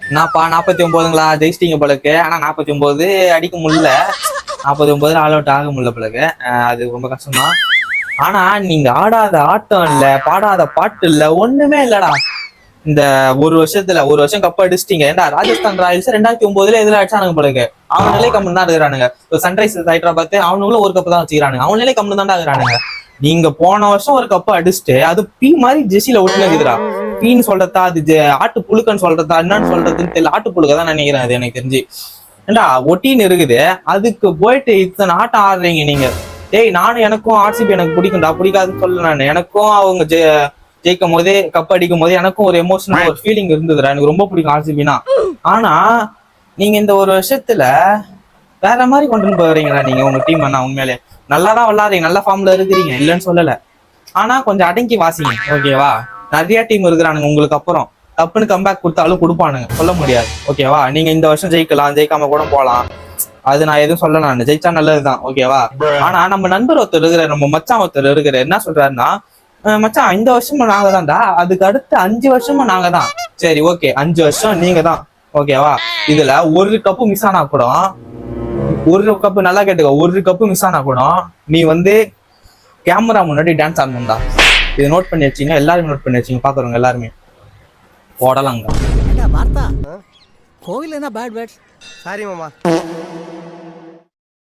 என்னப்பா 49ங்களா ஜெயிச்சிட்டீங்க போலக்கு. ஆனா 49 அடிக்க முடியல, 49 ஆல் அவுட் ஆக முடியல போலக்கு. அது ரொம்ப கஷ்டம்தான். ஆனா நீங்க ஆடாத ஆட்டம் இல்ல, பாடாத பாட்டு இல்ல, ஒண்ணுமே இல்லடா இந்த ஒரு வருஷம் கப் அடிச்சிட்டீங்க. ஏன்டா ராஜஸ்தான் ராயல்ஸ் 2009 எதிர அடிச்சானுங்க போலக்கு. அவனாலே கம்மி தான் இருக்கிறானுங்க. சன்ரைசர்ஸ் ஹைதராபாத் அவனுங்களும் ஒரு கப்பு தான் வச்சுக்கிறானுங்க. அவனாலே கம்மி தான் இருக்கிறானுங்க. நீங்க போன வருஷம் ஒரு கப்பு அடிச்சுட்டு அது பீ மாதிரி ஜெர்சியில ஒட்டுனதுடா. பீன்னு சொல்றதா அது ஆட்டு புழுக்கன்னு சொல்றதா என்னன்னு சொல்றதுன்னு தெரியல. ஆட்டு புழுக்க தான் நினைக்கிறேன் அது எனக்கு தெரிஞ்சு. ஏண்டா ஒட்டின்னு இருக்குது, அதுக்கு போயிட்டு இத்தனை ஆட்டம் ஆடுறீங்க நீங்க. டேய் நானும் எனக்கும் ஆர்சிபி எனக்கு பிடிக்கும்டா, பிடிக்காதுன்னு சொல்ல நான். எனக்கும் அவங்க ஜெயிக்கும் போதே கப் அடிக்கும் போதே எனக்கும் ஒரு எமோஷனல் ஒரு ஃபீலிங் இருந்ததுடா. எனக்கு ரொம்ப பிடிக்கும் ஆர்சிபினா. ஆனா நீங்க இந்த ஒரு வருஷத்துல வேற மாதிரி கொண்டு போறீங்களா நீங்க உங்க டீம்? அண்ணா உண்மையிலே நல்லாதான் விளாடுறீங்க, நல்ல ஃபார்ம்ல இருக்கிறீங்க, இல்லைன்னு சொல்லல. ஆனா கொஞ்சம் அடங்கி வாசிங்க, ஓகேவா? நிறைய டீம் இருக்கிறானுங்க உங்களுக்கு அப்புறம். டப்புன்னு கம்பேக் கொடுத்தாலும் கொடுப்பானுங்க, சொல்ல முடியாது, ஓகேவா? நீங்க இந்த வருஷம் ஜெயிக்கலாம், ஜெயிக்காம கூட போகலாம். அது நான் எதுவும் சொல்ல, நான் ஜெயிச்சா நல்லதுதான், ஓகேவா? ஆனா நம்ம நண்பர் ஒருத்தர் இருக்கிற, நம்ம மச்சான் ஒருத்தர் இருக்கிற, என்ன சொல்றாருன்னா, மச்சான் இந்த வருஷமும் நாங்க தான்டா, அதுக்கு அடுத்து 5 வருஷமும் நாங்க தான். சரி ஓகே, 5 வருஷம் நீங்க தான், ஓகேவா? இதுல ஒரு கப்பு மிஸ் ஆனா கூட, ஒரு கப்பு நல்லா கேட்டுக்கோ, ஒரு கப்பு மிஸ் ஆனா கூட நீ வந்து கேமரா முன்னாடி டான்ஸ் ஆடணும்டா. இதை நோட் பண்ணி வச்சிங்க, எல்லாருமே நோட் பண்ணி வச்சிங்க, பாக்குறவங்க எல்லாருமே போடலாங்க. கோவில் என்ன பேட் பேட். சாரி மாமா.